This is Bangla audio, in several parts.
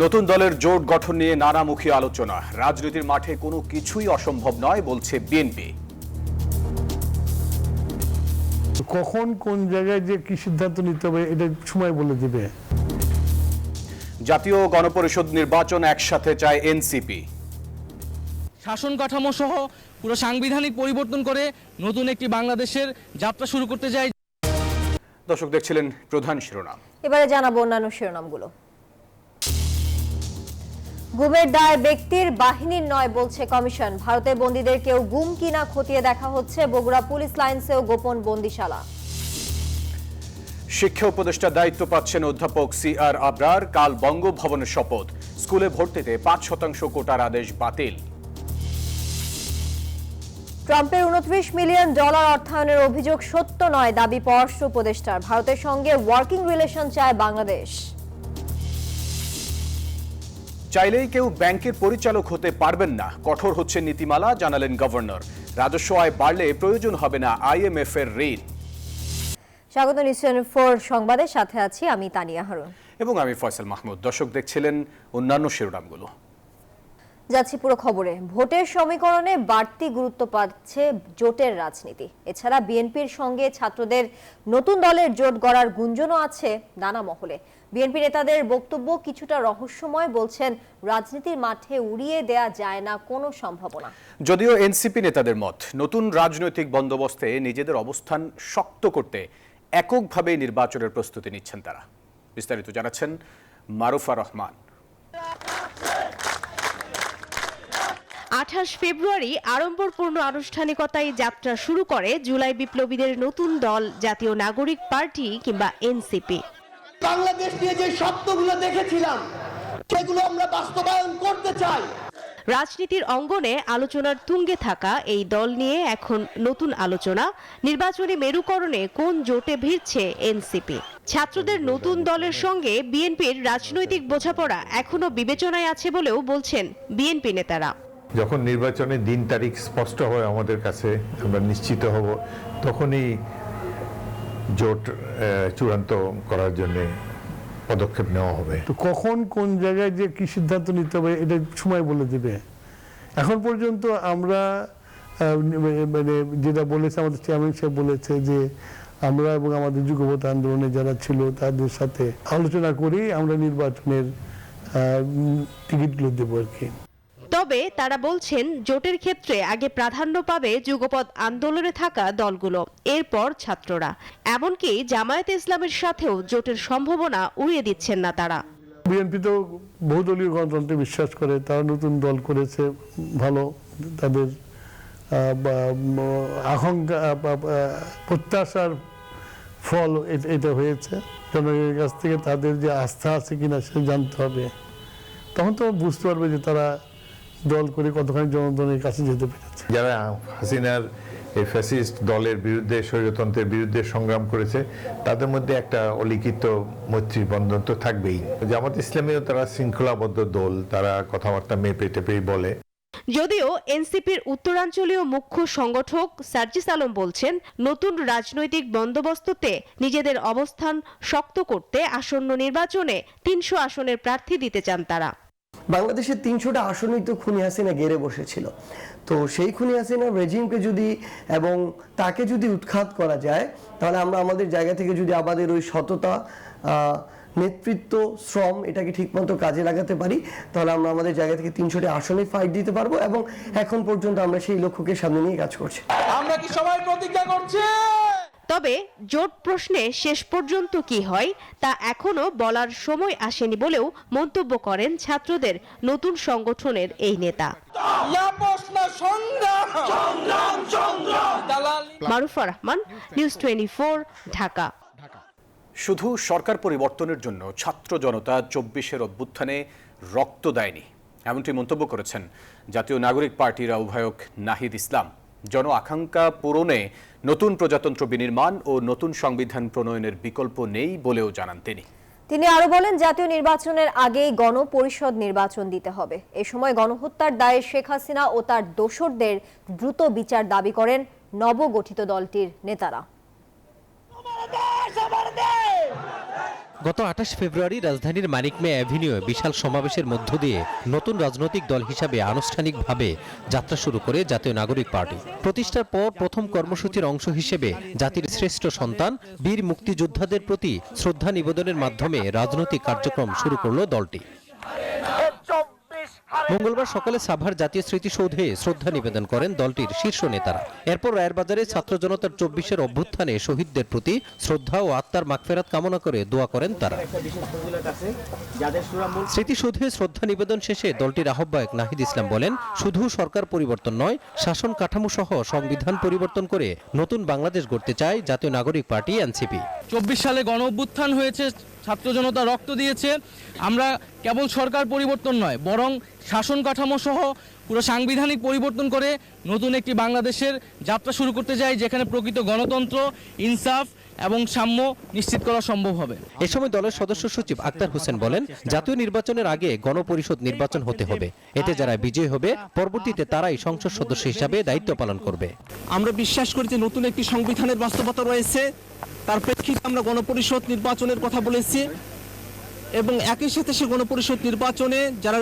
নতুন দলের জোট গঠন নিয়ে নানামুখী আলোচনা। রাজনীতির মাঠে কোনো কিছুই অসম্ভব নয় বলছে বিএনপি। কখন কোন জায়গায় যে কি সিদ্ধান্ত নিতে হবে এটা সময় বলে দিবে। জাতীয় গণপরিষদ নির্বাচন একসাথে চায় এনসিপি। শাসন কাঠামো সহ পুরো সাংবিধানিক পরিবর্তন করে নতুন একটি বাংলাদেশের যাত্রা শুরু করতে যায়। দর্শক দেখছিলেন প্রধান শিরোনাম। এবারে জানাবো অন্যান্য শিরোনামগুলো। গুমের দায় ব্যক্তির বাহিনীর নয় বলছে কমিশন। ভারতের বন্দীদের কেউ গুম কিনা খতিয়ে দেখা হচ্ছে। বগুড়া পুলিশ লাইন্সেও গোপন বন্দিশালা। শিক্ষা উপদেষ্টার দায়িত্ব পাচ্ছেন অধ্যাপক সিআর আবরার। কাল বঙ্গভবনের শপথ। স্কুলে ভর্তিতে ৫% কোটার আদেশ বাতিল। ট্রাম্পের $29 মিলিয়ন অর্থায়নের অভিযোগ সত্য নয় দাবি পররাষ্ট্র উপদেষ্টার। ভারতের সঙ্গে ওয়ার্কিং রিলেশন চায় বাংলাদেশ। চাইলেই কেউ ব্যাংকের পরিচালক হতে পারবেন না, কঠোর হচ্ছে নীতিমালা, জানালেন গভর্নর। রাজস্ব আয় বাড়লে প্রয়োজন হবে না IMF এর ঋণ। স্বাগত নিউজ 24 সংবাদের সাথে আছি আমি তানিয়া হারুন এবং আমি ফয়সাল মাহমুদ। দর্শক দেখছিলেন অন্যান্য শিরোনামগুলো। যাচ্ছি পুরো খবরে। ভোটের সমীকরণে বাড়তি গুরুত্ব পাচ্ছে জোটের রাজনীতি। এছাড়া বিএনপির সঙ্গে ছাত্রদের নতুন দলের জোট গড়ার গুঞ্জনও আছে নানা মহলে। বিএনপি নেতাদের বক্তব্য কিছুটা রহস্যময়, বলছেন রাজনীতির মাঠে উড়িয়ে দেয়া যায় না কোনো সম্ভাবনা। যদিও এনসিপি নেতাদের মত, নতুন রাজনৈতিক বন্দোবস্তে নিজেদের অবস্থান শক্ত করতে এককভাবে নির্বাচনের প্রস্তুতি নিচ্ছেন তারা। বিস্তারিত জানাচ্ছেন মারুফা রহমান। 28 ফেব্রুয়ারি আড়ম্বরপূর্ণ আনুষ্ঠানিকতায় যাত্রা শুরু করে জুলাই বিপ্লবীদের নতুন দল জাতীয় নাগরিক পার্টি কিংবা এনসিপি। বাংলাদেশ নিয়ে যে স্বপ্নগুলো দেখেছিলাম সেগুলো আমরা বাস্তবায়ন করতে চাই। রাজনীতির অঙ্গনে আলোচনার তুঙ্গে থাকা এই দল নিয়ে এখন নতুন আলোচনা। নির্বাচনী মেরুকরণে কোন জোটে ভিড়ছে এনসিপি। ছাত্রদের নতুন দলের সঙ্গে বিএনপির রাজনৈতিক বোঝাপড়া এখনো বিবেচনায় আছে বলেও বলছেন বিএনপি নেতারা। যখন নির্বাচনের দিন তারিখ স্পষ্ট হয় আমাদের কাছে, আমরা নিশ্চিত হব, তখনই জোট চূড়ান্ত করার জন্য পদক্ষেপ নেওয়া হবে। তো কখন কোন জায়গায় যে কি সিদ্ধান্ত নিতে হবে এটা সময় বলে দিবে। এখন পর্যন্ত আমরা মানে যেটা বলেছে আমাদের চেয়ারম্যান সাহেব বলেছে যে আমরা এবং আমাদের যুগপৎ আন্দোলনে যারা ছিল তাদের সাথে আলোচনা করেই আমরা নির্বাচনের টিকিটগুলো দেবো আর কি। তবে তারা বলছেন জোটের ক্ষেত্রে আগে প্রাধান্য পাবে যুগপৎ আন্দোলনে থাকা দলগুলো, এরপর ছাত্ররা। এমনকি জামায়াতে ইসলামের সাথেও জোটের সম্ভাবনা উড়িয়ে দিচ্ছেন না তারা। বিএনপি তো বহুদলীয় গণতন্ত্রে বিশ্বাস করে, তারা নতুন দল করেছে, ভালো। তাদের আকাঙ্ক্ষা প্রত্যাশার ফল এটা হয়েছে। জনগণের কাছ থেকে তাদের যে আস্থা আছে কিনা সে জানতে হবে, তখন তো বুঝতে পারবে যে তারা দল করে কতখানি জনগণের কাছে যেতে পেরেছে। যারা হাসিনার এই ফ্যাসিস্ট দলের বিরুদ্ধে, স্বৈরতন্ত্রের বিরুদ্ধে সংগ্রাম করেছে, তাদের মধ্যে একটা অলিখিত মৈত্রী বন্ধন তো থাকবেই। জামাত ইসলামীও তারা শৃঙ্খলাবদ্ধ দল, তারা কথাবার্তা মেপে টেপেই বলে। যদিও এনসিপির উত্তরাঞ্চলীয় মুখ্য সংগঠক সার্জিস আলম বলছেন নতুন রাজনৈতিক বন্দোবস্ততে নিজেদের অবস্থান শক্ত করতে আসন্ন নির্বাচনে 300 আসনের প্রার্থী দিতে চান তারা। বাংলাদেশের 300টা আসনই তো খুনি হাসিনা ঘেরে বসেছিল। তো সেই খুনি হাসিনা রেজিমকে যদি এবং তাকে যদি উৎখাত করা যায়, তাহলে আমরা আমাদের জায়গা থেকে যদি আমাদের ওই সততা, নেতৃত্ব, শ্রম এটাকে ঠিকমতো কাজে লাগাতে পারি, তাহলে আমরা আমাদের জায়গা থেকে 300টা আসনে ফাইট দিতে পারবো। এবং এখন পর্যন্ত আমরা সেই লক্ষ্যকে সামনে নিয়ে কাজ করছি। আমরা কি সবাই প্রতিজ্ঞা করছি? তবে জোট প্রশ্নে শেষ পর্যন্ত কি হয় তা এখনো বলার সময় আসেনি বলেও মন্তব্য করেন ছাত্রদের নতুন সংগঠনের এই নেতা। মারুফা রহমান, নিউজ 24, ঢাকা। শুধু সরকার পরিবর্তনের জন্য ছাত্র জনতা 24-এর অভ্যুত্থানে রক্ত দেয়নি, এমনটি মন্তব্য করেছেন জাতীয় নাগরিক পার্টির আহ্বায়ক নাহিদ ইসলাম। জন আকাঙ্ক্ষা পূরণে নতুন প্রজাতন্ত্র বিনির্মাণ ও নতুন সংবিধান প্রণয়নের বিকল্প নেই বলেও জানান তিনি। তিনি আরো বলেন জাতীয় নির্বাচনের আগেই গণপরিষদ নির্বাচন দিতে হবে। এ সময় গণহত্যার দায়ে শেখ হাসিনা ও তার দোসরদের দ্রুত বিচার দাবি করেন নবগঠিত দলটির নেতারা। গত 28 ফেব্রুয়ারি রাজধানীর মানিক মিয়া অ্যাভিনিউয়ে বিশাল সমাবেশের মধ্য দিয়ে নতুন রাজনৈতিক দল হিসাবে আনুষ্ঠানিকভাবে যাত্রা শুরু করে জাতীয় নাগরিক পার্টি। প্রতিষ্ঠার পর প্রথম কর্মসূচির অংশ হিসেবে জাতির শ্রেষ্ঠ সন্তান বীর মুক্তিযোদ্ধাদের প্রতি শ্রদ্ধা নিবেদনের মাধ্যমে রাজনৈতিক কার্যক্রম শুরু করল দলটি। মঙ্গলবার সকালে সাভার জাতীয় স্মৃতিসৌধে শ্রদ্ধা নিবেদন করেন দলটির শীর্ষ নেতারা। এরপর রায়ের বাজারে ছাত্র জনতার 24-এর অভ্যুত্থানে শহীদদের প্রতি শ্রদ্ধা ও আত্মার মাগফেরাত কামনা করে দোয়া করেন তারা। স্মৃতিসৌধে শ্রদ্ধা নিবেদন শেষে দলটির আহ্বায়ক নাহিদ ইসলাম বলেন, শুধু সরকার পরিবর্তন নয়, শাসন কাঠামো সহ সংবিধান পরিবর্তন করে নতুন বাংলাদেশ গড়তে চায় জাতীয় নাগরিক পার্টি এনসিপি। 24 সালে গণ অভ্যুত্থান হয়েছে, ছাত্র জনতা রক্ত দিয়েছে। আমরা কেবল সরকার পরিবর্তন নয়, বরং শাসন কাঠামো সহ পুরো সাংবিধানিক পরিবর্তন করে নতুন একটি বাংলাদেশের যাত্রা শুরু করতে চাই, যেখানে প্রকৃত গণতন্ত্র, ইনসাফ এবং সাম্য নিশ্চিত করা সম্ভব হবে। এ সময় দলের সদস্য সচিব আক্তার হোসেন বলেন, জাতীয় নির্বাচনের আগে গণপরিষদ নির্বাচন হতে হবে। এতে যারা বিজয়ী হবে পরবর্তীতে তারাই সংসদ সদস্য হিসাবে দায়িত্ব পালন করবে। আমরা বিশ্বাস করি যে নতুন একটি সংবিধানের বাস্তবতা রয়েছে, তার প্রেক্ষিতে আমরা গণপরিষদ নির্বাচনের কথা বলেছি এবং একই সাথে সে গণপরিষদ নির্বাচনে যারা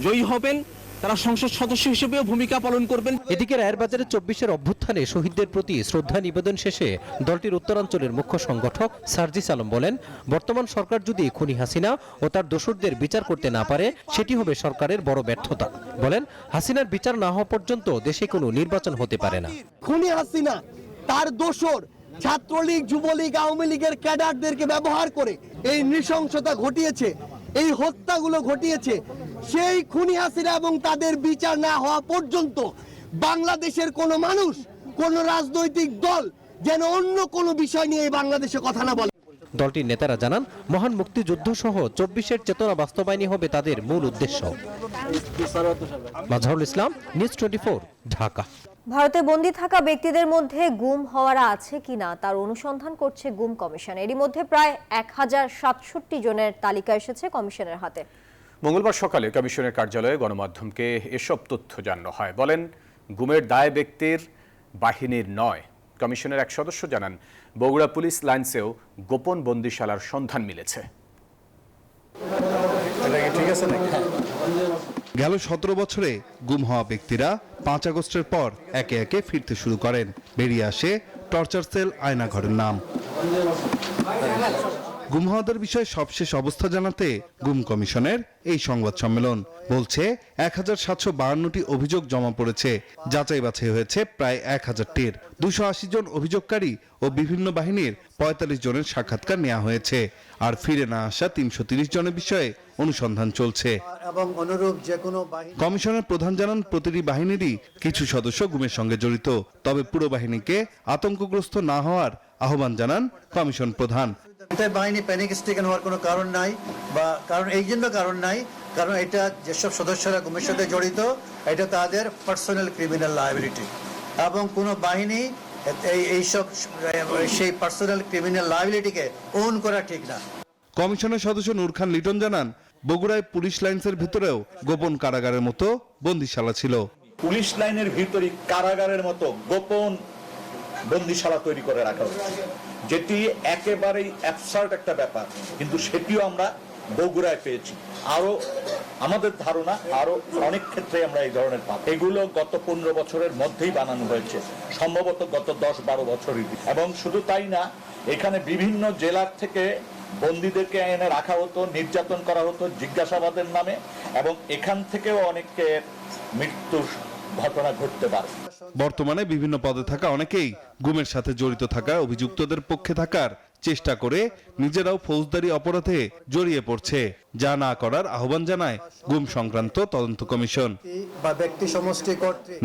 জয়ী হবেন তারা সংসদ সদস্য হিসেবেও ভূমিকা পালন করবেন। এদিকে রায়ের বাজারে 24-এর অভ্যুত্থানে শহীদদের প্রতি শ্রদ্ধা নিবেদন শেষে দলটির উত্তরাঞ্চলের মুখ্য সংগঠক সার্জিস আলম বলেন, বর্তমান সরকার যদি খুনি হাসিনা ও তার দোসরদের বিচার করতে না পারে, সেটি হবে সরকারের বড় ব্যর্থতা। বলেন, হাসিনার বিচার না হওয়া পর্যন্ত দেশে কোনো নির্বাচন হতে পারে না। খুনি হাসিনা তার দোসর ছাত্রলীগ, যুবলীগ, আওয়ামী লীগের ক্যাডারদেরকে ব্যবহার করে এই নৃশংসতা ঘটিয়েছে, এই হত্যাগুলো ঘটিয়েছে। সেই খুনি হাসিনা এবং তাদের বিচার না হওয়া পর্যন্ত বাংলাদেশের কোনো মানুষ, কোনো রাজনৈতিক দল যেন অন্য কোনো বিষয় নিয়ে বাংলাদেশে কথা না বলে। দলটির নেতারা জানান, মহান মুক্তিযুদ্ধ সহ 24-এর চেতনা বাস্তবায়নই হবে তাদের মূল উদ্দেশ্য। মাজহারুল ইসলাম, নিউজ 24, ঢাকা। ভারতে বন্দী থাকা ব্যক্তিদের মধ্যে গুম হওয়ারা আছে কিনা তার অনুসন্ধান করছে গুম কমিশন। এরই মধ্যে প্রায় 1067 জনের তালিকা এসেছে কমিশনের হাতে। মঙ্গলবার সকালে কমিশনের কার্যালয়ে গণমাধ্যমকে এসব তথ্য জানানো হয়। বলেন, গুমের দায় ব্যক্তির বাহিনীর নয়। কমিশনের এক সদস্য জানান, বগুড়া পুলিশ লাইন্সেও গোপন বন্দিশালার সন্ধান মিলেছে। গেল 17 বছরে গুম হওয়া ব্যক্তিরা 5 আগস্টের পর একে একে ফিরতে শুরু করেন। বেরিয়ে আসে টর্চার সেল আয়নাঘরের নাম। গুম হওয়াদের বিষয়ে সবশেষ অবস্থা জানাতে গুম কমিশনের এই সংবাদ সম্মেলন। বলছে 1752টি অভিযোগ জমা পড়েছে, যাচাই বাছাই হয়েছে প্রায় 1000টির। 280 জন অভিযোগকারী ও বিভিন্ন বাহিনীর 45 জনের সাক্ষাৎকার নেওয়া হয়েছে। আর ফিরে না আসা 330 জনের বিষয়ে অনুসন্ধান চলছে। কমিশনের প্রধান জানান, প্রতিটি বাহিনীরই কিছু সদস্য গুমের সঙ্গে জড়িত, তবে পুরো বাহিনীকে আতঙ্কগ্রস্ত না হওয়ার আহ্বান জানান কমিশন প্রধান। বাহিনী প্যানিক স্ট্রিকেন হওয়ার কোনো কারণ নাই, বা কারণ এই জন্য কারণ নাই কারণ এটা যেসব সদস্যরা গুমের সাথে জড়িত এটা তাদের পার্সোনাল ক্রিমিনাল লায়াবিলিটি, এবং কোনো বাহিনী এইসব সেই পার্সোনাল ক্রিমিনাল লায়াবিলিটিকে ওন করা ঠিক না। কমিশনের সদস্য নূর খান লিটন জানান, বগুড়ায় পুলিশ লাইন্সের ভিতরেও গোপন কারাগারের মতো বন্দিশালা ছিল। পুলিশ লাইনের ভিতরে কারাগারের মতো গোপন বন্দিশালা তৈরি করে রাখা হচ্ছে, যেটি একেবারেই অ্যাবসার্ড একটা ব্যাপার, কিন্তু সেটিও আমরা বগুড়ায় পেয়েছি। আরো আমাদের ধারণা আরো অনেক ক্ষেত্রে আমরা এই ধরনের পাবো। এগুলো গত 15 বছরের মধ্যেই বানানো হয়েছে, সম্ভবত গত 10-12 বছরই। এবং শুধু তাই না, এখানে বিভিন্ন জেলার থেকে বন্দীদেরকে এনে রাখা হতো, নির্যাতন করা হতো জিজ্ঞাসাবাদের নামে, এবং এখান থেকেও অনেকে মৃত্যুর ঘটনা ঘটতে পারে। বর্তমানে বিভিন্ন পদে থাকা অনেকেই গুমের সাথে জড়িত থাকা অভিযুক্তদের পক্ষে থাকার চেষ্টা করে নিজেরাও ফৌজদারি অপরাধে জড়িয়ে পড়ছে, যা না করার আহ্বান জানায় গুম সংক্রান্ত তদন্ত কমিশন।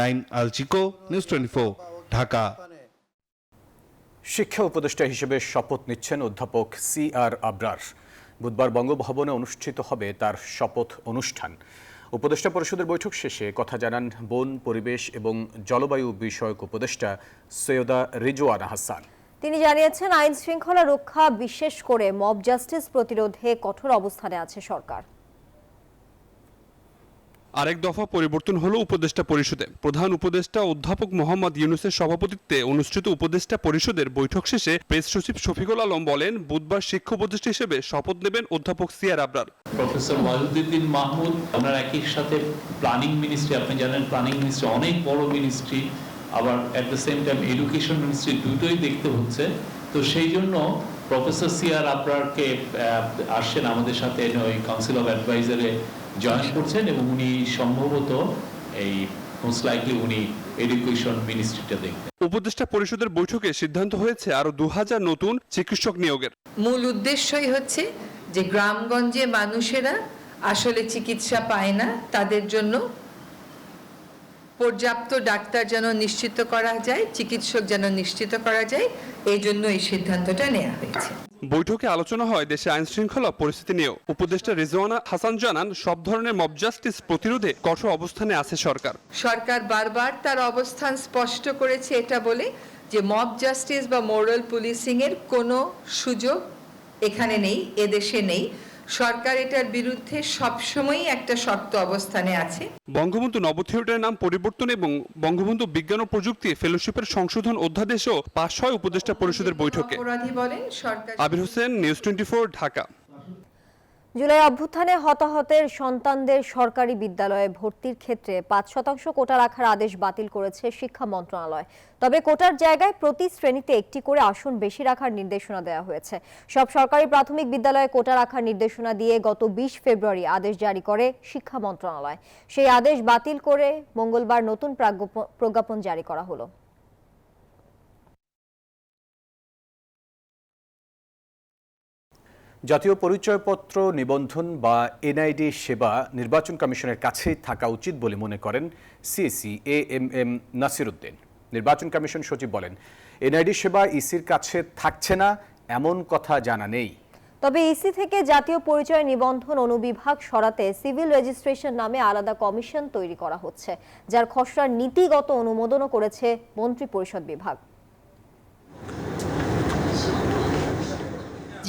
নাইন আলচিকো, নিউজ 24, ঢাকা। শিক্ষা উপদেষ্টা হিসেবে শপথ নিচ্ছেন অধ্যাপক CR আবরার। বুধবার বঙ্গভবনে অনুষ্ঠিত হবে তার শপথ অনুষ্ঠান। উপদেষ্টা পরিষদের বৈঠক শেষে কথা জানান বন, পরিবেশ এবং জলবায়ু বিষয়ক উপদেষ্টা সৈয়দা রিজওয়ানা হাসান। তিনি জানিয়েছেন, আইন শৃঙ্খলা রক্ষা, বিশেষ করে মব জাস্টিস প্রতিরোধে কঠোর অবস্থানে আছে সরকার। আরেক দফা পরিবর্তন হলো উপদেষ্টা পরিষদে। প্রধান উপদেষ্টা অধ্যাপক মোহাম্মদ ইউনূসের সভাপতিত্বে অনুষ্ঠিত উপদেষ্টা পরিষদের বৈঠক শেষে প্রেস সচিব শফিকুল আলম বলেন, বুধবার শিক্ষা উপদেষ্টা হিসেবে শপথ নেবেন অধ্যাপক সিয়ার আবরার। প্রফেসর ওয়াহিদুদ্দিন মাহমুদ, আমরা একই সাথে প্ল্যানিং মিনিস্ট্রি, আপনি জানেন প্ল্যানিং মিনিস্ট্রি অনেক বড় মিনিস্ট্রি, আবার at the same time education ministry, দুটোই দেখতে হচ্ছে। তো সেই জন্য প্রফেসর সিয়ার আবরারকে আসছেন আমাদের সাথে ওই কাউন্সিল অফ অ্যাডভাইজারে জয়েন করছেন, এবং উনি সম্ভবত এই মোস্ট লাইকলি উনি এডুকেশন মিনিস্ট্রিটা দেখবেন। উপদেষ্টা পরিষদের বৈঠকে সিদ্ধান্ত হয়েছে আরো 2000 নতুন চিকিৎসক নিয়োগের। মূল উদ্দেশ্যই হচ্ছে যে গ্রামগঞ্জে মানুষেরা আসলে চিকিৎসা পায় না, তাদের জন্য পর্যাপ্ত ডাক্তার যেন নিশ্চিত করা যায়, চিকিৎসক যেন নিশ্চিত করা যায়, এই জন্য এই সিদ্ধান্তটা নেওয়া হয়েছে। বৈঠকে আলোচনা হয় দেশে আইন শৃঙ্খলা পরিস্থিতি নিয়েও। উপদেষ্টা রিজওয়ানা হাসান জানান, সব ধরনের মব জাস্টিস প্রতিরোধে কঠোর অবস্থানে আছে সরকার। সরকার বারবার তার অবস্থান স্পষ্ট করেছে এটা বলে যে মব জাস্টিস বা মোরাল পুলিশিং এর কোনো সুযোগ এখানে নেই, এদেশে নেই। সরকার এটার বিরুদ্ধে সবসময়ই একটা শক্ত অবস্থানে আছে। বঙ্গবন্ধু নব থিয়েটারের নাম পরিবর্তন এবং বঙ্গবন্ধু বিজ্ঞান ও প্রযুক্তি ফেলোশিপের সংশোধন অধ্যাদেশও পাশ হয় উপদেষ্টা পরিষদের বৈঠকে। আবির হোসেন, নিউজ 24, ঢাকা। জুলাই অভ্যুত্থানে হতাহতের সন্তানদের সরকারি বিদ্যালয়ে ভর্তির ক্ষেত্রে 5% কোটা রাখার আদেশ বাতিল করেছে শিক্ষা মন্ত্রণালয়। তবে কোটার জায়গায় প্রতি শ্রেণীতে একটি করে আসন বেশি রাখার নির্দেশনা দেওয়া হয়েছে। সব সরকারি প্রাথমিক বিদ্যালয়ে কোটা রাখার নির্দেশনা দিয়ে গত 20 ফেব্রুয়ারি আদেশ জারি করে শিক্ষা মন্ত্রণালয়। সেই আদেশ বাতিল করে মঙ্গলবার নতুন প্রজ্ঞাপন জারি করা হলো। জাতীয় পরিচয়পত্র নিবন্ধন বা এনআইডি সেবা নির্বাচন কমিশনের কাছেই থাকা উচিত বলে মনে করেন সিএসি এএমএম নাসিরউদ্দিন। নির্বাচন কমিশন সচিব বলেন, এনআইডি সেবা ইসির কাছে থাকছে না এমন কথা জানা নেই। তবে ইসি থেকে জাতীয় পরিচয় নিবন্ধন অনুবিভাগ সরাতে সিভিল রেজিস্ট্রেশন নামে আলাদা কমিশন তৈরি করা হচ্ছে, যার খসড়ার নীতিগত অনুমোদনও করেছে মন্ত্রিপরিষদ বিভাগ।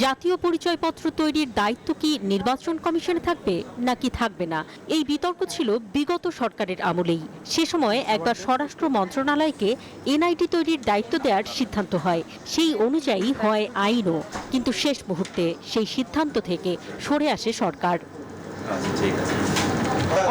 জাতীয় পরিচয়পত্র তৈরির দায়িত্ব কি নির্বাচন কমিশনে থাকবে নাকি থাকবে না, এই বিতর্ক ছিল বিগত সরকারের আমলেই। সে সময় একবার স্বরাষ্ট্র মন্ত্রণালয়কে এনআইডি তৈরির দায়িত্ব দেওয়ার সিদ্ধান্ত হয়, সেই অনুযায়ী হয় আইনও। কিন্তু শেষ মুহূর্তে সেই সিদ্ধান্ত থেকে সরে আসে সরকার।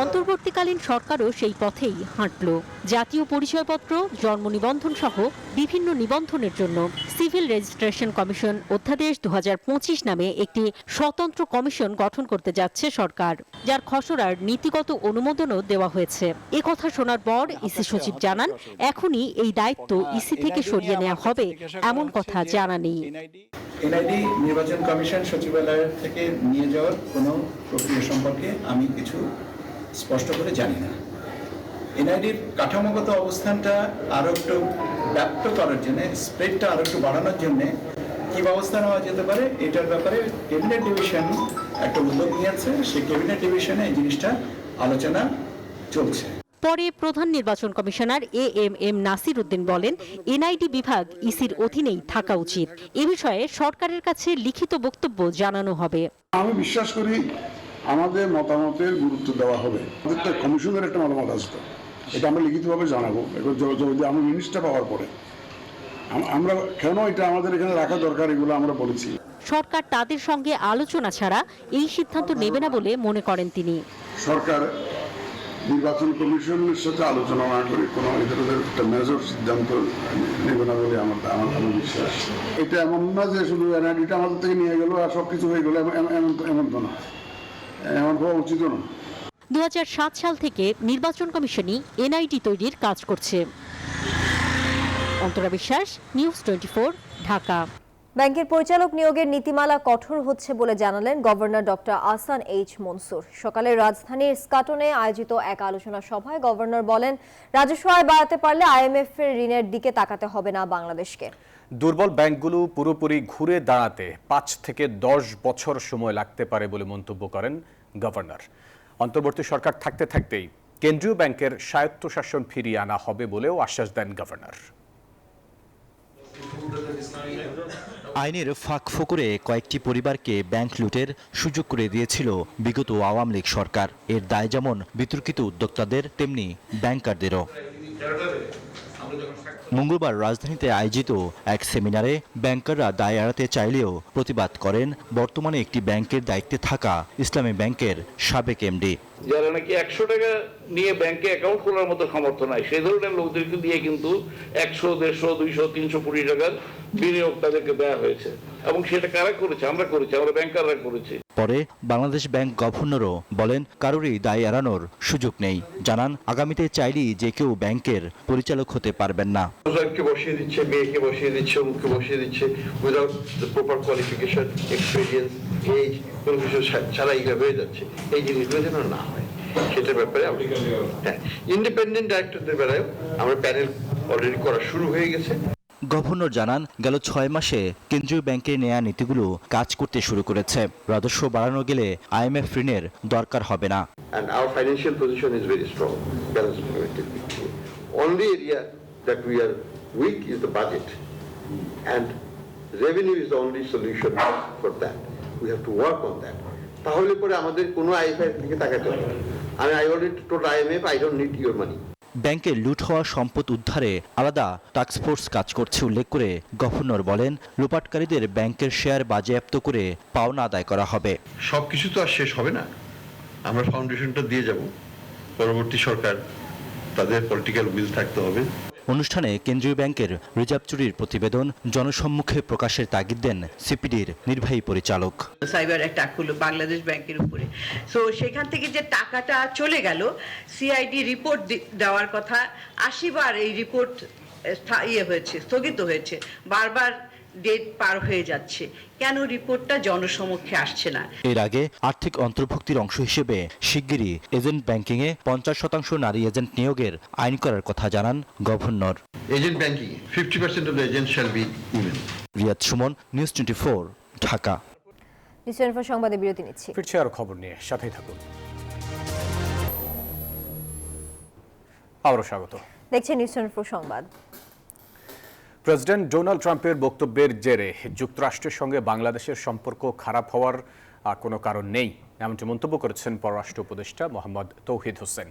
অন্তর্বর্তীকালীন সরকারও সেই পথেই হাঁটল। জাতীয় পরিচয়পত্র, জন্ম নিবন্ধন সহ বিভিন্ন নিবন্ধনের জন্য সিভিল রেজিস্ট্রেশন কমিশন অধ্যাদেশ 2025 নামে একটি স্বতন্ত্র কমিশন গঠন করতে যাচ্ছে সরকার, যার খসড়ার নীতিগত অনুমোদনও দেওয়া হয়েছে। কথা শোনার পর ইসি সচিব জানান, এখনই এই দায়িত্ব ইসি থেকে সরিয়ে নেওয়া হবে এমন কথা জানা নেই। এনআইডি নির্বাচন কমিশন সচিবালয় থেকে নিয়ে যাওয়ার কোনো প্রক্রিয়া সম্পর্কে আমি কিছু স্পষ্ট করে জানি না। এনআইডির কাঠামোগত অবস্থানটা আরো একটু ব্যাপ্ত করার জন্য, স্প্রেডটা আরো একটু বাড়ানোর জন্য কি ব্যবস্থা নেওয়া যেতে পারে, এটার ব্যাপারে ক্যাবিনেট ডিভিশন একটা উদ্যোগ নিয়েছে। সেই ক্যাবিনেট ডিভিশনে এই জিনিসটা আলোচনা চলছে। পরে প্রধান নির্বাচন কমিশনার এএমএম নাসিরউদ্দিন বলেন, এনআইডি বিভাগ ইসির অধীনেই থাকা উচিত। এ বিষয়ে সরকারের কাছে লিখিত বক্তব্য জানানো হবে। আমি বিশ্বাস করি আমাদের মতামতের গুরুত্ব দেওয়া হবে। আমাদের কমিশনের একটা মতামত আসবে, এটা আমরা লিখিতভাবে জানাবো। যদি আমি জিনিসটা পাওয়ার পরে আমরা কেন এটা আমাদের এখানে রাখা দরকার, এগুলো আমরা বলেছি। সরকার তাদের সঙ্গে আলোচনা ছাড়া এই সিদ্ধান্ত নেবে না বলে মনে করেন তিনি। সরকার নির্বাচন কমিশনের সাথে আলোচনা না করে কোনো এদের একটা মেজর সিদ্ধান্ত নেবে না বলে আমার বিশ্বাস। এটা এমন না যে শুধু এনআইডিটা আমাদের থেকে নিয়ে গেল আর সবকিছু হয়ে গেল, এমন তো না, এমন হওয়া উচিত না। 2007 সাল থেকে নির্বাচন কমিশনই এনআইডি তৈরির কাজ করছে। অন্তরা বিশ্বাস, নিউজ 24, ঢাকা। ব্যাংকের পরিচালক নিয়োগের নীতিমালা কঠোর হচ্ছে বলে জানালেন governor doctor Ahsan H Mansur. সকালে রাজধানীর স্কাটনে আয়োজিত এক আলোচনা সভায় গভর্নর বলেন, রাজস্ব আয় বাড়াতে পারলে আইএমএফ এর ঋণের দিকে তাকাতে হবে না বাংলাদেশকে। দুর্বল ব্যাংকগুলো পুরোপুরি ঘুরে দাঁড়াতে 5 থেকে 10 বছর সময় লাগতে পারে বলে মন্তব্য করেন গভর্নর। অন্তর্বর্তী সরকার থাকতে থাকতেই কেন্দ্রীয় ব্যাংকের স্বায়ত্তশাসন ফিরিয়ে আনা হবে বলেও আশ্বাস দেন গভর্নর। আইনের ফাঁক ফোকরে কয়েকটি পরিবারকে ব্যাংক লুটের সুযোগ করে দিয়েছিল বিগত আওয়ামী লীগ সরকার। এর দায় যেমন বিতর্কিত উদ্যোক্তাদের, তেমনি ব্যাংকারদেরও। মঙ্গলবার রাজধানীতে আয়োজিত এক সেমিনারে ব্যাংকাররা দায় এড়াতে চাইলেও প্রতিবাদ করেন বর্তমানে একটি ব্যাংকের দায়িত্বে থাকা ইসলামী ব্যাংকের সাবেক এমডি। যারা নাকি 100 টাকা নিয়ে ব্যাংকে অ্যাকাউন্ট খোলার মতো সামর্থ্য নাই, সেই ধরনের লোকদেরকে দিয়ে কিন্তু 100, 150, 200, 300 কোটি টাকার বিনিয়োগ তাদেরকে দেওয়া হয়েছে। এবং সেটা কারা করেছে? আমরা করেছি, আমরা ব্যাংকাররা করেছি। পরে বাংলাদেশ ব্যাংক গভর্নরও বলেন কারোরই দায় এড়ানোর সুযোগ নেই। জানান আগামীতে চাইলেই যে কেউ ব্যাংকের পরিচালক হতে পারবেন না। কে বসিয়ে দিচ্ছে, মেয়েকে বসিয়ে দিচ্ছে, অমুককে বসিয়ে দিচ্ছে, without the proper qualification, experience, age, কোনো কিছু ছাড়া এগুলো হয়ে যাচ্ছে। এই জিনিসগুলো যেন না হয় সেটার ব্যাপারে হ্যাঁ, ইন্ডিপেন্ডেন্ট ডাইরেক্টরদের বেলায় আমরা প্যানেল অলরেডি করা শুরু হয়ে গেছে। গভর্নর জানান গেল 6 মাসে কেন্দ্রীয় ব্যাংকের নেয়া নীতিগুলো কাজ করতে শুরু করেছে। রাজস্ব বাড়ানো গেলে IMF ঋণের দরকার হবে না। And our financial position is very strong. Only area that we are weak is the budget, and revenue is the only solution for that. We have to work on that. তাহলে পরে আমাদের কোনো IMF থেকে তাকাতে হবে। I already told IMF I don't need your money. ব্যাংকে লুট হওয়া সম্পদ উদ্ধারে আলাদা টাস্কফোর্স কাজ করছে উল্লেখ করে গভর্নর বলেন লুপাটকারীদের ব্যাংকের শেয়ার বাজেয়াপ্ত করে পাওনা আদায় করা হবে। সবকিছু তো আর শেষ হবে না, আমরা ফাউন্ডেশনটা দিয়ে যাব। পরবর্তী সরকার তাদের পলিটিক্যাল উইল থাকতে হবে। অনুষ্ঠানে কেন্দ্রীয় ব্যাংকের রিজার্ভ চুরির প্রতিবেদন জনসম্মুখে প্রকাশের তাগিদ দেন সিপিডির নির্বাহী পরিচালক। সাইবার অ্যাটাক হলো বাংলাদেশ ব্যাংকের উপরে, সো সেখান থেকে যে টাকাটা চলে গেল, সিআইডি রিপোর্ট দেওয়ার কথা 80 বার এই রিপোর্ট স্থগিত হয়েছে, বারবার ডেট পার হয়ে যাচ্ছে। কেন রিপোর্টটা জনসমক্ষে আসছে না? এর আগে আর্থিক অন্তর্ভুক্তির অংশ হিসেবে শিগগিরই এজেন্ট ব্যাংকিং এ 50% নারী এজেন্ট নিয়োগের আইন করার কথা জানান governor. Agent banking 50% of the agents shall be women. Riyad Sumon, news 24, Dhaka. News 24 সংবাদে বিরতি নিচ্ছি। ফিরছি আরো খবর নিয়ে, সাথেই থাকুন। আবারও স্বাগত। দেখছেন নিউজ 24 সংবাদ। প্রেসিডেন্ট ডোনাল্ড ট্রাম্পের বক্তব্যের জেরে যুক্তরাষ্ট্রের সঙ্গে বাংলাদেশের সম্পর্ক খারাপ হওয়ার কোনো কারণ নেই, এমনটি মন্তব্য করেছেন পররাষ্ট্র উপদেষ্টা মোহাম্মদ তৌহিদ হোসেন।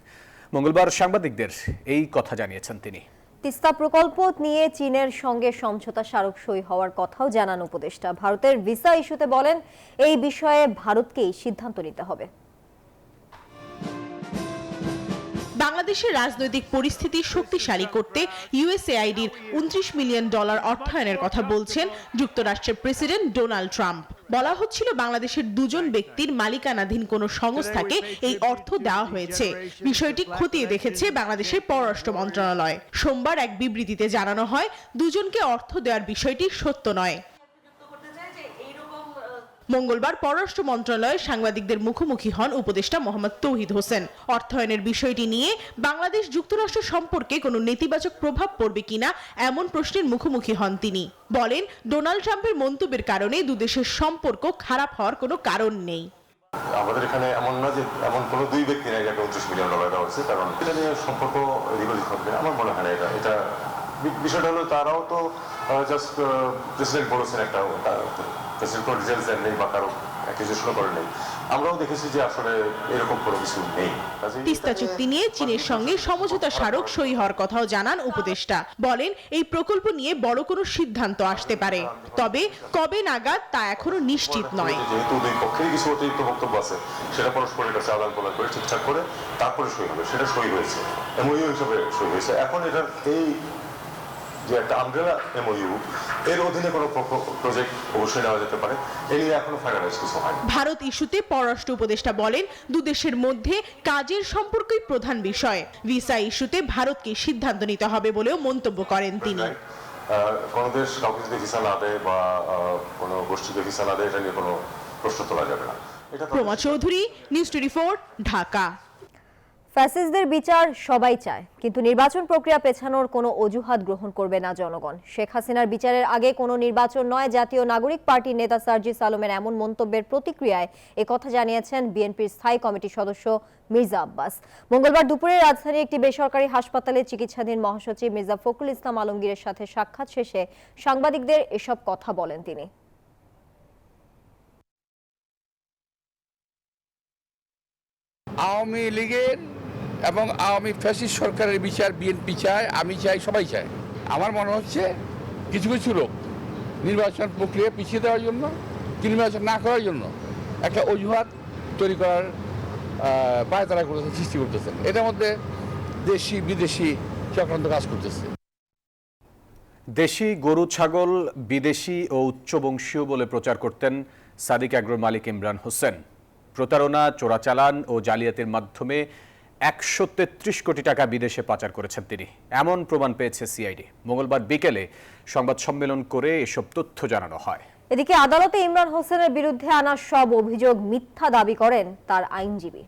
মঙ্গলবার সাংবাদিকদের এই কথা জানিয়েছেন তিনি। তিস্তা প্রকল্প নিয়ে চীনের সঙ্গে সমঝোতা স্মারক সই হওয়ার কথাও জানান উপদেষ্টা। ভারতের ভিসা ইস্যুতে বলেন এই বিষয়ে ভারতকেই সিদ্ধান্ত নিতে হবে। বাংলাদেশের রাজনৈতিক পরিস্থিতি শক্তিশালী করতে ইউএসএআইডির $29 মিলিয়ন অর্থায়নের কথা বলছেন যুক্তরাষ্ট্রের প্রেসিডেন্ট ডোনাল্ড ট্রাম্প। বলা হচ্ছিল বাংলাদেশের দুজন ব্যক্তির মালিকানাধীন কোনো সংস্থাকে এই অর্থ দেওয়া হয়েছে। বিষয়টি খতিয়ে দেখেছে বাংলাদেশের পররাষ্ট্র মন্ত্রণালয়। সোমবার এক বিবৃতিতে জানানো হয় দুজনকে অর্থ দেওয়ার বিষয়টি সত্য নয়। মঙ্গলবার পররাষ্ট্র মন্ত্রণালয়ে সাংবাদিকদের মুখোমুখি হন উপদেষ্টা মোহাম্মদ তৌহিদ হোসেন। অর্থায়নের বিষয়টি নিয়ে বাংলাদেশ যুক্তরাষ্ট্র সম্পর্কে কোনো নেতিবাচক প্রভাব পড়বে কিনা এমন প্রশ্নের মুখোমুখি হন তিনি। বলেন ডোনাল্ড ট্রাম্পের মন্তব্যের কারণে দুদেশের সম্পর্ক খারাপ হওয়ার কোনো কারণ নেই। আমাদের এখানে এমন না যে এমন কোনো দুই ব্যক্তি নাই যাকে $29 মিলিয়ন দেওয়া হয়েছে, কারণ এটা নিয়ে সম্পর্ক এদিক হবে আমার মনে হয় না। এটা বিষয়টা হলো তারাও তো জাস্ট প্রেসিডেন্ট বলেছেন একটা, প্রেসিডেন্ট কোনো ডিটেলস দেন নেই বা কারো অ্যাকিউজেশনও করেন নেই। আমরাও দেখেছি যে আসলে এরকম কোনো কিছু নেই। তিস্তা চুক্তি নিয়ে চীনের সঙ্গে সমঝোতা স্মারক সই হওয়ার কথাও জানান উপদেষ্টা। বলেন এই প্রকল্প নিয়ে বড় কোনো সিদ্ধান্ত আসতে পারে, তবে কবে নাগাদ তা এখনো নিশ্চিত নয়। যেহেতু দুই পক্ষেরই কিছু অতিরিক্ত বক্তব্য আছে, সেটা পরস্পরের কাছে আদান প্রদান করে ঠিকঠাক করে তারপরে সই হবে। সেটা সই হয়েছে, এমওইউ হিসেবে সই হয়েছে। এখন এটার এই যে একটা আমব্রেলা এমওইউ, এর অধীনে কোনো প্রজেক্ট অবশ্যই নেওয়া যেতে পারে। এই নিয়ে এখনো ফাইনালাইজ কিছু হয়নি। ভারত ইস্যুতে পররাষ্ট্র উপদেষ্টা বলেন দুদেশের মধ্যে কাজের সম্পর্কই প্রধান বিষয়। ভিসা ইস্যুতে ভারতকে সিদ্ধান্ত নিতে হবে বলেও মন্তব্য করেন তিনি। কোনো দেশ কাউকে যদি ভিসা না দেয় বা কোনো গোষ্ঠীকে ভিসা না দেয়, এটা নিয়ে কোনো প্রশ্ন তোলা যাবে না। প্রমা চৌধুরী, নিউজ 24, ঢাকা। ফ্যাসিস্টদের বিচার সবাই চায়, কিন্তু নির্বাচন প্রক্রিয়া পেছানোর কোনো অজুহাত গ্রহণ করবে না জনগণ। শেখ হাসিনার বিচারের আগে কোনো নির্বাচন নয়, জাতীয় নাগরিক পার্টির নেতা সার্জিস আলমের এমন মন্তব্যের প্রতিক্রিয়ায় একথা জানিয়েছেন বিএনপির স্থায়ী কমিটির সদস্য মির্জা আব্বাস। মঙ্গলবার দুপুরে রাজধানীর একটি বেসরকারি হাসপাতালে চিকিৎসাধীন মহাসচিব মির্জা ফখরুল ইসলাম আলমগীরের সাথে সাক্ষাৎ শেষে সাংবাদিকদের এসব কথা বলেন তিনি। আওয়ামী লীগের এবং আওয়ামী ফ্যাসিস্ট সরকারের বিচার বিএনপি চায়, আমি চাই, সবাই চায়। আমার মনে হচ্ছে কিছু কিছু লোক নির্বাচন প্রক্রিয়া পিছিয়ে দেওয়ার জন্য, নির্বাচন না করার জন্য একটা অজুহাত তৈরি করার পায়তারা করতেছেন, সৃষ্টি করতেছেন। এটার মধ্যে দেশি বিদেশি চক্রান্ত কাজ করতেছে। দেশি গরু ছাগল বিদেশি ও উচ্চবংশীয় বলে প্রচার করতেন সাদিক অ্যাগ্রোর মালিক ইমরান হোসেন। প্রতারণা, চোরাচালান ও জালিয়াতির মাধ্যমে 133 কোটি টাকা বিদেশে পাচার করেছেন তিনি, এমন প্রমাণ পেয়েছে সিআইডি। মঙ্গলবার বিকেলে সংবাদ সম্মেলন করে এসব তথ্য জানানো হয়। এদিকে আদালতে ইমরান হোসেনের বিরুদ্ধে আনা সব অভিযোগ মিথ্যা দাবি করেন তার আইনজীবী।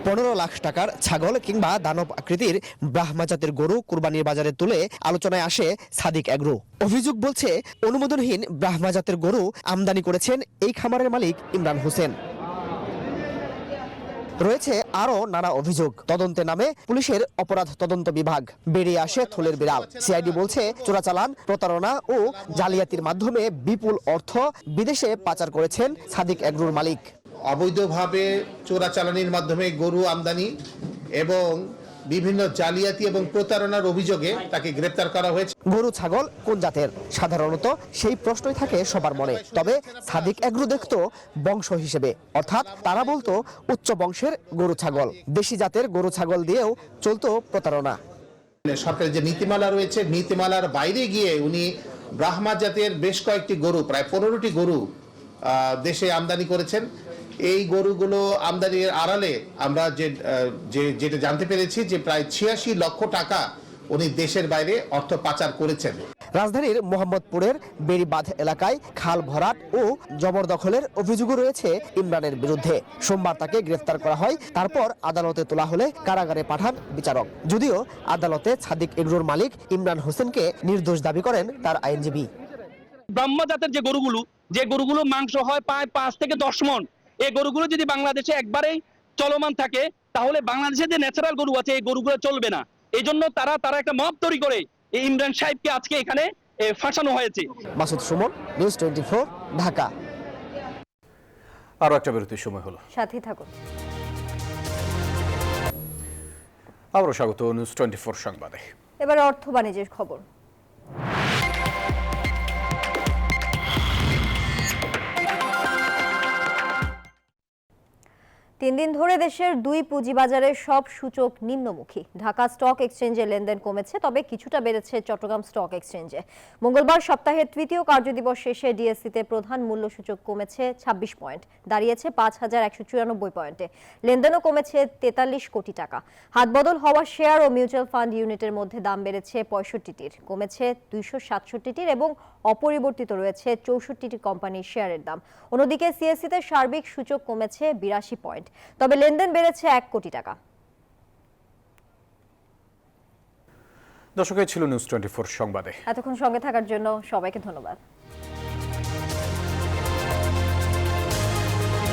15 লাখ টাকার ছাগল কিংবা দানব আকৃতির ব্রাহ্মা জাতের গরু কুরবানির বাজারে তুলে আলোচনায় আসে সাদিক অ্যাগ্রো। অভিযোগ বলছে অনুমোদনহীন ব্রাহ্মা জাতের গরু আমদানি করেছেন এই খামারের মালিক ইমরান হোসেন। রয়েছে আরো নানা অভিযোগ। তদন্তে নামে পুলিশের অপরাধ তদন্ত বিভাগ। বেরিয়ে আসে থলের বিড়াল। সিআইডি বলছে চোরাচালান, প্রতারণা ও জালিয়াতির মাধ্যমে বিপুল অর্থ বিদেশে পাচার করেছেন সাদিক অ্যাগ্রোর মালিক। অবৈধভাবে চোরাচালানির মাধ্যমে গরু আমদানি এবং বিভিন্ন জালিয়াতি এবং প্রতারণার অভিযোগে তাকে গ্রেপ্তার করা হয়েছে। গরু ছাগল কোন জাতের? সাধারণত সেই প্রশ্নই থাকে সবার মনে। তবে সাদিক অ্যাগ্রো দেখতো বংশ হিসেবে, অর্থাৎ তারা বলতো উচ্চ বংশের গরু ছাগল। দেশি জাতের গরু ছাগল দিয়েও চলতো প্রতারণা। সরকারের যে নীতিমালা রয়েছে, নীতিমালার বাইরে গিয়ে উনি ব্রাহ্মা জাতের বেশ কয়েকটি গরু, প্রায় 15টি গরু দেশে আমদানি করেছেন। এই গরুগুলো আমদানির আড়ালে আমরা যেটা জানতে পেরেছি যে প্রায় 86 লক্ষ টাকা উনি দেশের বাইরে অর্থ পাচার করেছেন। রাজধানীর মোহাম্মদপুরের বেড়িবাঁধ এলাকায় খাল ভরাট ও জবরদখলের অভিযোগও রয়েছে ইমরানের বিরুদ্ধে। সোমবার তাকে গ্রেফতার করা হয়, তারপর আদালতে তোলা হলে কারাগারে পাঠান বিচারক। যদিও আদালতে সাদিক এগ্রোর মালিক ইমরান হোসেনকে নির্দোষ দাবি করেন তার আইনজীবী। ব্রাহ্মা জাতের যে গরুগুলো মাংস হয় প্রায় 5 থেকে 10 মণ, এই গরুগুলো যদি বাংলাদেশে একবারেই চলমান থাকে তাহলে বাংলাদেশে যে ন্যাচারাল গরু আছে এই গরুগুলো চলবে না। এই জন্য তারা একটা মব তৈরি করে এই ইমরান সাহেবকে আজকে এখানে ফাঁসানো হয়েছে। মাসুদ সুমন, নিউজ 24, ঢাকা। আরো একটা বিরতির সময় হলো, সাথে থাকুন। আবারও স্বাগত নিউজ 24 সংবাদে। এবারে অর্থ বাণিজ্যের খবর। 3 দিন ধরে দেশের 2 পুঁজিবাজারের সব সূচক নিম্নমুখী। ঢাকা স্টক এক্সচেঞ্জে লেনদেন কমেছে, তবে কিছুটা বেড়েছে চট্টগ্রাম স্টক এক্সচেঞ্জে। মঙ্গলবার সপ্তাহের তৃতীয় কার্যদিবস শেষে ডিএসসিতে প্রধান মূল্য সূচক কমেছে 26 পয়েন্ট, দাঁড়িয়েছে 5194 পয়েন্টে। লেনদেনও কমেছে 43 কোটি টাকা। হাতবদল হওয়া শেয়ার ও মিউচুয়াল ফান্ড ইউনিটের মধ্যে দাম বেড়েছে 65টির, কমেছে 267টির এবং অপরিবর্তিত রয়েছে 64টি কোম্পানির শেয়ারের দাম। অন্যদিকে সিএসসিতে সার্বিক সূচক কমেছে 82 পয়েন্ট, তবে লেনদেন বেড়েছে 1 কোটি টাকা। দর্শক, ছিল নিউজ 24 সংবাদে। এতক্ষণ সঙ্গে থাকার জন্য সবাইকে ধন্যবাদ।